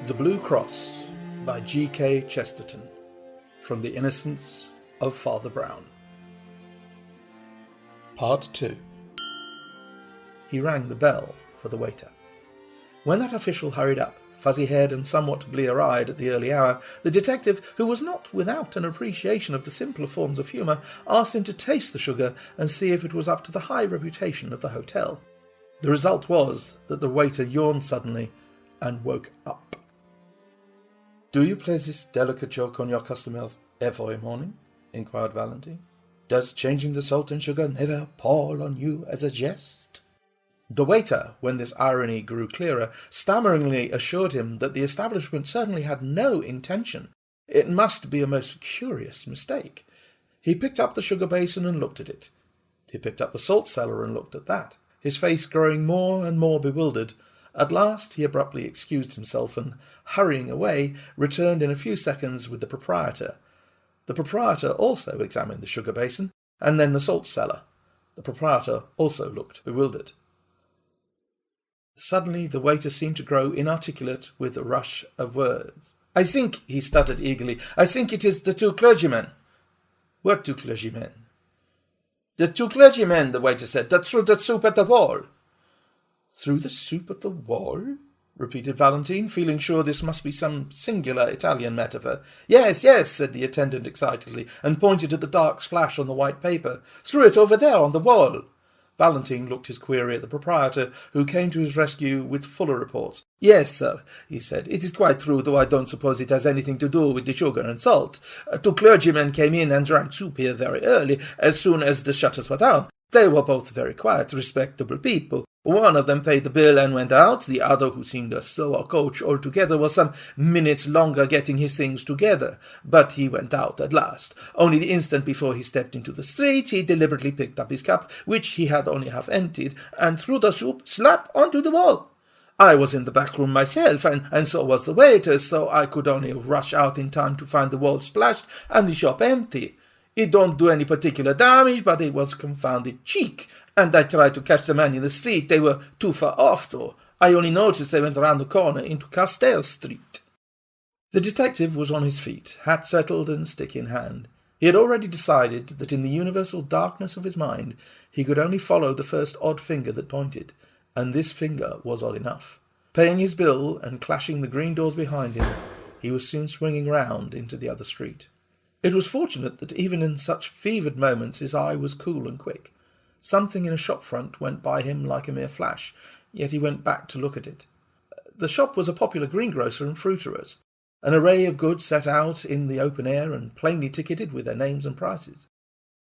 The Blue Cross by G.K. Chesterton. From the Innocence of Father Brown. Part 2. He rang the bell for the waiter. When that official hurried up, fuzzy-haired and somewhat blear-eyed at the early hour, the detective, who was not without an appreciation of the simpler forms of humour, asked him to taste the sugar and see if it was up to the high reputation of the hotel. The result was that the waiter yawned suddenly and woke up. "Do you play this delicate joke on your customers every morning?" inquired Valentine. "Does changing the salt and sugar never pall on you as a jest?" The waiter, when this irony grew clearer, stammeringly assured him that the establishment certainly had no intention. It must be a most curious mistake. He picked up the sugar basin and looked at it. He picked up the salt cellar and looked at that, his face growing more and more bewildered. At last he abruptly excused himself and, hurrying away, returned in a few seconds with the proprietor. The proprietor also examined the sugar basin, and then the salt cellar. The proprietor also looked bewildered. Suddenly the waiter seemed to grow inarticulate with a rush of words. "I think," he stuttered eagerly, "I think it is the two clergymen." "What two clergymen?" "The two clergymen," the waiter said, "that threw the soup at the wall." "Threw the soup at the wall?" repeated Valentine, feeling sure this must be some singular Italian metaphor. "Yes, yes," said the attendant excitedly, and pointed at the dark splash on the white paper. "Threw it over there on the wall." Valentine looked his query at the proprietor, who came to his rescue with fuller reports. "Yes, sir," he said, "it is quite true, though I don't suppose it has anything to do with the sugar and salt. Two clergymen came in and drank soup here very early, as soon as the shutters were down. They were both very quiet, respectable people. One of them paid the bill and went out. The other, who seemed a slower coach altogether, was some minutes longer getting his things together. But he went out at last. Only the instant before he stepped into the street, he deliberately picked up his cup, which he had only half emptied, and threw the soup slap onto the wall. I was in the back room myself, and so was the waiter, so I could only rush out in time to find the wall splashed and the shop empty. It don't do any particular damage, but it was confounded cheek, and I tried to catch the man in the street. They were too far off, though. I only noticed they went round the corner into Castell Street." The detective was on his feet, hat settled and stick in hand. He had already decided that in the universal darkness of his mind he could only follow the first odd finger that pointed, and this finger was odd enough. Paying his bill and clashing the green doors behind him, he was soon swinging round into the other street. It was fortunate that even in such fevered moments his eye was cool and quick. Something in a shop front went by him like a mere flash, yet he went back to look at it. The shop was a popular greengrocer and fruiterer's. An array of goods set out in the open air and plainly ticketed with their names and prices.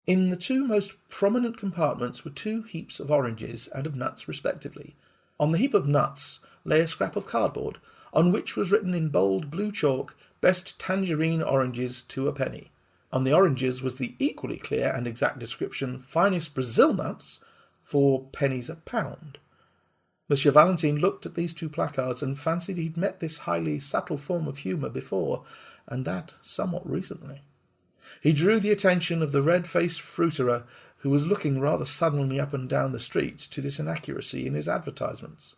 In the two most prominent compartments were 2 heaps of oranges and of nuts respectively. On the heap of nuts lay a scrap of cardboard, on which was written in bold blue chalk, "Best tangerine oranges, 2 a penny." On the oranges was the equally clear and exact description, "Finest Brazil nuts, 4 pennies a pound." Monsieur Valentine looked at these 2 placards and fancied he'd met this highly subtle form of humour before, and that somewhat recently. He drew the attention of the red-faced fruiterer, who was looking rather suddenly up and down the street, to this inaccuracy in his advertisements.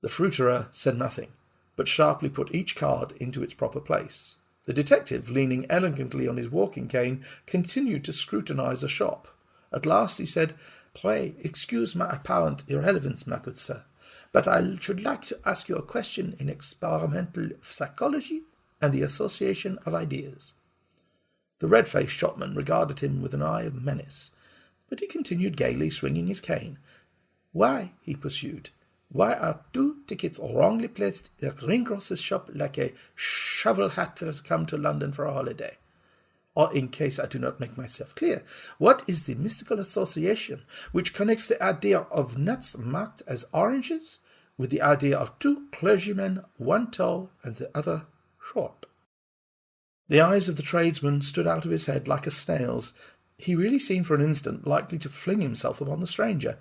The fruiterer said nothing, but sharply put each card into its proper place. The detective, leaning elegantly on his walking cane, continued to scrutinize the shop. At last he said, "Pray excuse my apparent irrelevance, my good sir, but I should like to ask you a question in experimental psychology and the association of ideas." The red-faced shopman regarded him with an eye of menace, but he continued gaily swinging his cane. "Why," he pursued, "why are 2 tickets wrongly placed in a greengrocer's shop like a shovel hat that has come to London for a holiday? Or, in case I do not make myself clear, what is the mystical association which connects the idea of nuts marked as oranges with the idea of 2 clergymen, one tall and the other short?" The eyes of the tradesman stood out of his head like a snail's. He really seemed for an instant likely to fling himself upon the stranger.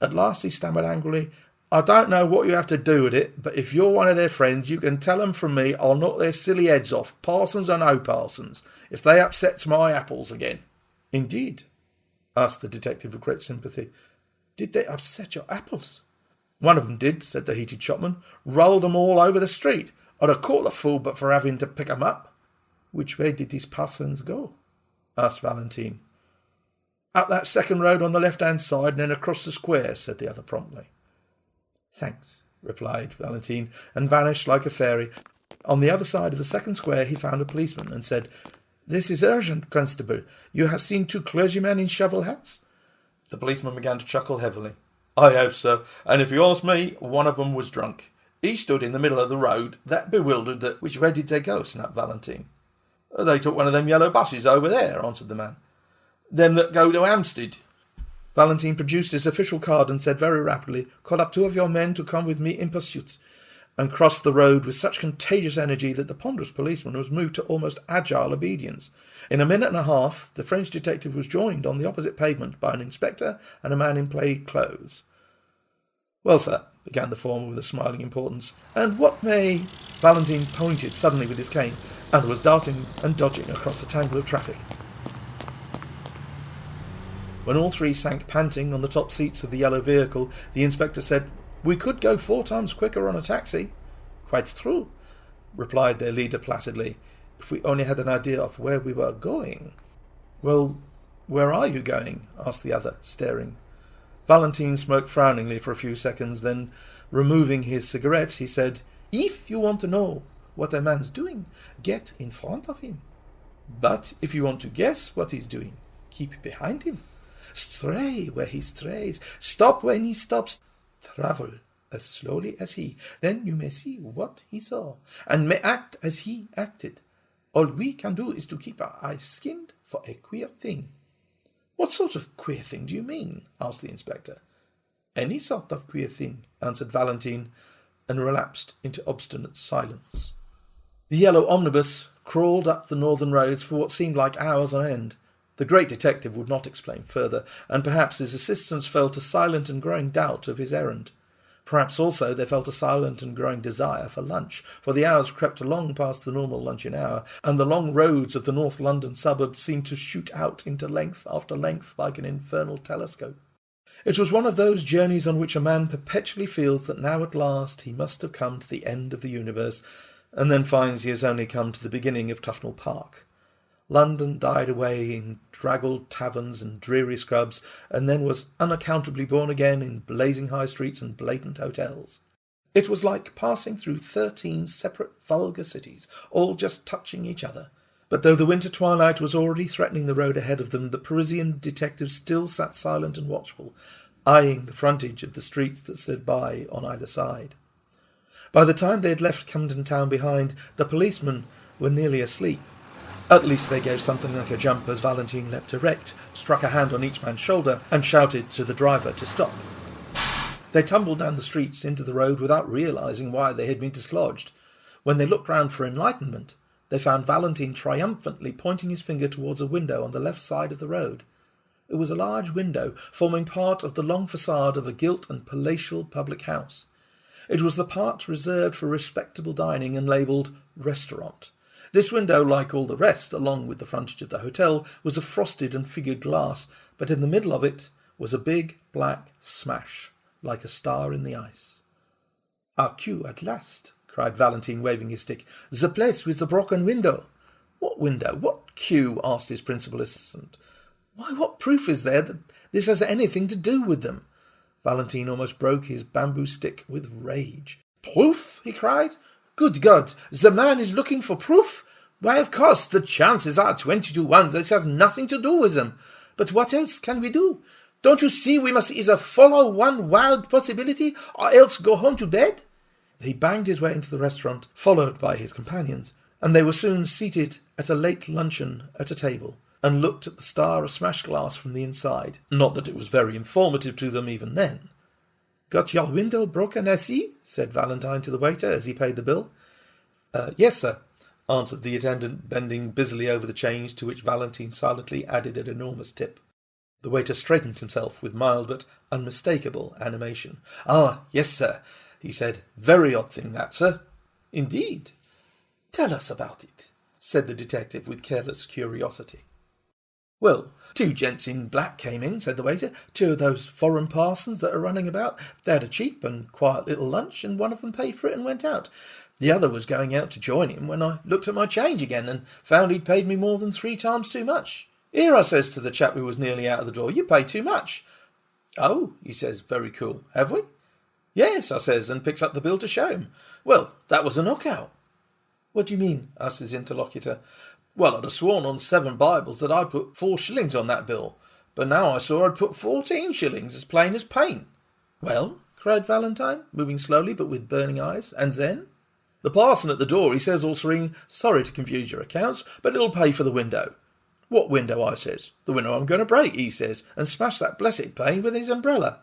At last he stammered angrily, "I don't know what you have to do with it, but if you're one of their friends, you can tell them from me I'll knock their silly heads off, parsons or no parsons, if they upsets my apples again." "Indeed?" asked the detective with great sympathy. "Did they upset your apples?" "One of them did," said the heated shopman. "Rolled them all over the street. I'd have caught the fool but for having to pick 'em up." "Which way did these persons go?" asked Valentine. "Up that second road on the left-hand side and then across the square," said the other promptly. "Thanks," replied Valentine, and vanished like a fairy. On the other side of the second square he found a policeman and said, "This is urgent, constable. You have seen 2 clergymen in shovel hats?" The policeman began to chuckle heavily. "I have, sir, and if you ask me, one of them was drunk. He stood in the middle of the road, that bewildered that—" "Which way did they go?" snapped Valentine. "They took one of them yellow buses over there," answered the man. "Them that go to Hampstead." Valentine produced his official card and said very rapidly, "Call up 2 of your men to come with me in pursuit," and crossed the road with such contagious energy that the ponderous policeman was moved to almost agile obedience. In a minute and a half, the French detective was joined on the opposite pavement by an inspector and a man in plaid clothes. "Well, sir," began the former with a smiling importance, "and what may—" Valentine pointed suddenly with his cane, and was darting and dodging across the tangle of traffic. When all 3 sank panting on the top seats of the yellow vehicle, the inspector said, "We could go 4 times quicker on a taxi." "Quite true," replied their leader placidly, "if we only had an idea of where we were going." "Well, where are you going?" asked the other, staring. Valentine smoked frowningly for a few seconds, then, removing his cigarette, he said, "If you want to know what a man's doing, get in front of him. But if you want to guess what he's doing, keep behind him. Stray where he strays, stop when he stops, travel as slowly as he. Then you may see what he saw, and may act as he acted. All we can do is to keep our eyes skinned for a queer thing." "What sort of queer thing do you mean?" asked the inspector. "Any sort of queer thing," answered Valentine, and relapsed into obstinate silence. The yellow omnibus crawled up the northern roads for what seemed like hours on end. The great detective would not explain further, and perhaps his assistants felt a silent and growing doubt of his errand. Perhaps also they felt a silent and growing desire for lunch, for the hours crept along past the normal luncheon hour, and the long roads of the North London suburbs seemed to shoot out into length after length like an infernal telescope. It was one of those journeys on which a man perpetually feels that now at last he must have come to the end of the universe, and then finds he has only come to the beginning of Tufnell Park. London died away in draggled taverns and dreary scrubs, and then was unaccountably born again in blazing high streets and blatant hotels. It was like passing through 13 separate vulgar cities, all just touching each other. But though the winter twilight was already threatening the road ahead of them, the Parisian detective still sat silent and watchful, eyeing the frontage of the streets that slid by on either side. By the time they had left Camden Town behind, the policemen were nearly asleep. At least they gave something like a jump as Valentine leapt erect, struck a hand on each man's shoulder, and shouted to the driver to stop. They tumbled down the streets into the road without realizing why they had been dislodged. When they looked round for enlightenment, they found Valentine triumphantly pointing his finger towards a window on the left side of the road. It was a large window, forming part of the long facade of a gilt and palatial public house. It was the part reserved for respectable dining and labelled "Restaurant." This window, like all the rest, along with the frontage of the hotel, was of frosted and figured glass, but in the middle of it was a big black smash, like a star in the ice. "Our cue at last," cried Valentine, waving his stick. "The place with the broken window." "What window? What cue?" asked his principal assistant. "Why, what proof is there that this has anything to do with them?" Valentine almost broke his bamboo stick with rage. "Proof?" he cried. "Good God, the man is looking for proof? Why, of course, the chances are 20 to 1 this has nothing to do with them. But what else can we do? Don't you see we must either follow one wild possibility or else go home to bed?" He banged his way into the restaurant, followed by his companions, and they were soon seated at a late luncheon at a table, and looked at the star of smashed glass from the inside. Not that it was very informative to them even then. "Got your window broken, I see?" said Valentine to the waiter as he paid the bill. Yes, sir," answered the attendant, bending busily over the change, to which Valentine silently added an enormous tip. The waiter straightened himself with mild but unmistakable animation. "Ah, yes, sir," he said. "Very odd thing that, sir." "Indeed? Tell us about it," said the detective with careless curiosity. Well, 2 gents in black came in, said the waiter. 2 of those foreign parsons that are running about. They had a cheap and quiet little lunch, and one of them paid for it and went out. The other was going out to join him when I looked at my change again and found he'd paid me more than 3 times too much. Here, I says to the chap who was nearly out of the door, you paid too much. Oh, he says, very cool. Have we? Yes, I says, and picks up the bill to show him. Well, that was a knockout. What do you mean? Asked his interlocutor. Well, I'd have sworn on 7 Bibles that I'd put 4 shillings on that bill, but now I saw I'd put 14 shillings, as plain as paint. Well, cried Valentine, moving slowly but with burning eyes, and then? The parson at the door, he says all serene, sorry to confuse your accounts, but it'll pay for the window. What window? I says. The window I'm going to break, he says, and smash that blessed pane with his umbrella.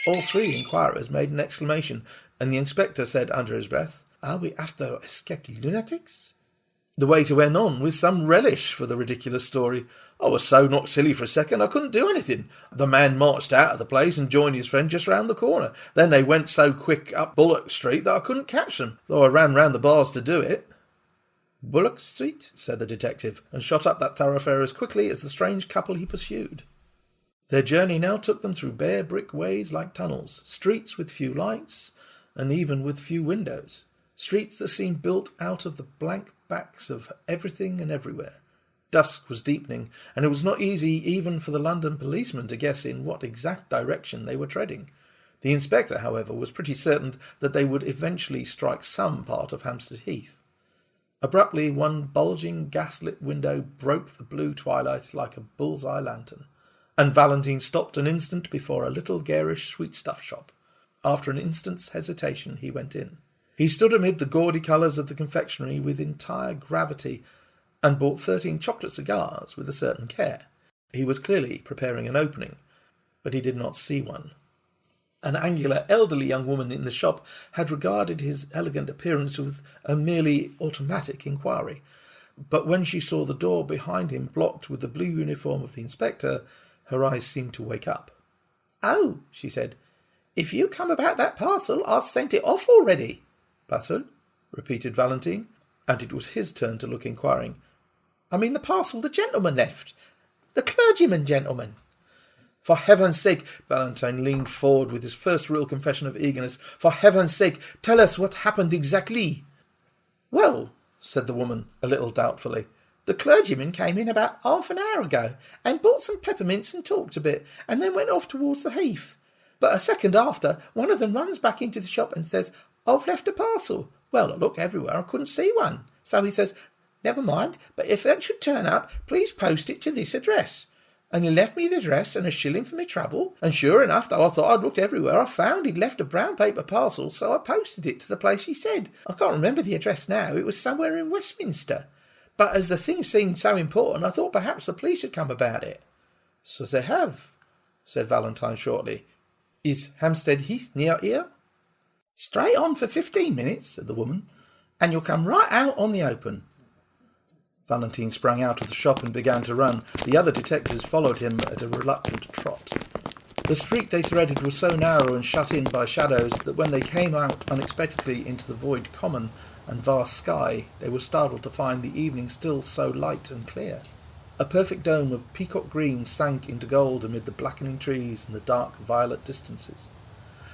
All 3 inquirers made an exclamation, and the inspector said under his breath, Are we after escaped lunatics? The waiter went on with some relish for the ridiculous story. I was so knocked silly for a second I couldn't do anything. The man marched out of the place and joined his friend just round the corner. Then they went so quick up Bullock Street that I couldn't catch them, though I ran round the bars to do it. Bullock Street? Said the detective, and shot up that thoroughfare as quickly as the strange couple he pursued. Their journey now took them through bare brick ways like tunnels, streets with few lights, and even with few windows. Streets that seemed built out of the blank backs of everything and everywhere. Dusk was deepening, and it was not easy even for the London policeman to guess in what exact direction they were treading. The inspector, however, was pretty certain that they would eventually strike some part of Hampstead Heath. Abruptly, one bulging gas-lit window broke the blue twilight like a bull's-eye lantern, and Valentine stopped an instant before a little garish sweetstuff shop. After an instant's hesitation, he went in. He stood amid the gaudy colours of the confectionery with entire gravity, and bought 13 chocolate cigars with a certain care. He was clearly preparing an opening, but he did not see one. An angular, elderly young woman in the shop had regarded his elegant appearance with a merely automatic inquiry, but when she saw the door behind him blocked with the blue uniform of the inspector, her eyes seemed to wake up. "Oh," she said, "if you come about that parcel, I've sent it off already." "Parcel?" repeated Valentine, and it was his turn to look inquiring. "I mean the parcel the gentleman left. The clergyman gentleman." "For heaven's sake," Valentine leaned forward with his first real confession of eagerness, "for heaven's sake, tell us what happened exactly." "Well," said the woman, a little doubtfully, "the clergyman came in about half an hour ago, and bought some peppermints and talked a bit, and then went off towards the heath. But a second after, one of them runs back into the shop and says, 'I've left a parcel.' Well, I looked everywhere, I couldn't see one. So he says, 'Never mind, but if it should turn up, please post it to this address.' And he left me the address and a shilling for my trouble. And sure enough, though I thought I'd looked everywhere, I found he'd left a brown paper parcel, so I posted it to the place he said. I can't remember the address now, it was somewhere in Westminster. But as the thing seemed so important, I thought perhaps the police had come about it." "So they have," said Valentine shortly. "Is Hampstead Heath near here?" "Straight on for 15 minutes, said the woman, "and you'll come right out on the open." Valentine sprang out of the shop and began to run. The other detectives followed him at a reluctant trot. The street they threaded was so narrow and shut in by shadows that when they came out unexpectedly into the void common and vast sky, they were startled to find the evening still so light and clear. A perfect dome of peacock green sank into gold amid the blackening trees and the dark violet distances.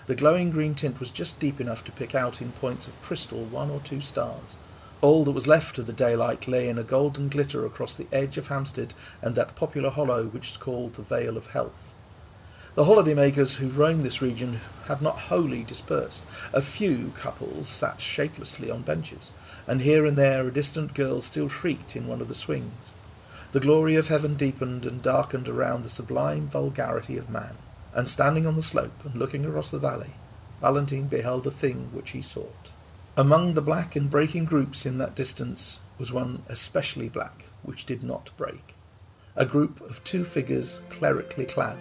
The glowing green tint was just deep enough to pick out in points of crystal 1 or 2 stars. All that was left of the daylight lay in a golden glitter across the edge of Hampstead and that popular hollow which is called the Vale of Health. The holiday-makers who roamed this region had not wholly dispersed. A few couples sat shapelessly on benches, and here and there a distant girl still shrieked in one of the swings. The glory of heaven deepened and darkened around the sublime vulgarity of man, and standing on the slope and looking across the valley, Valentine beheld the thing which he sought. Among the black and breaking groups in that distance was one especially black, which did not break. A group of 2 figures clerically clad,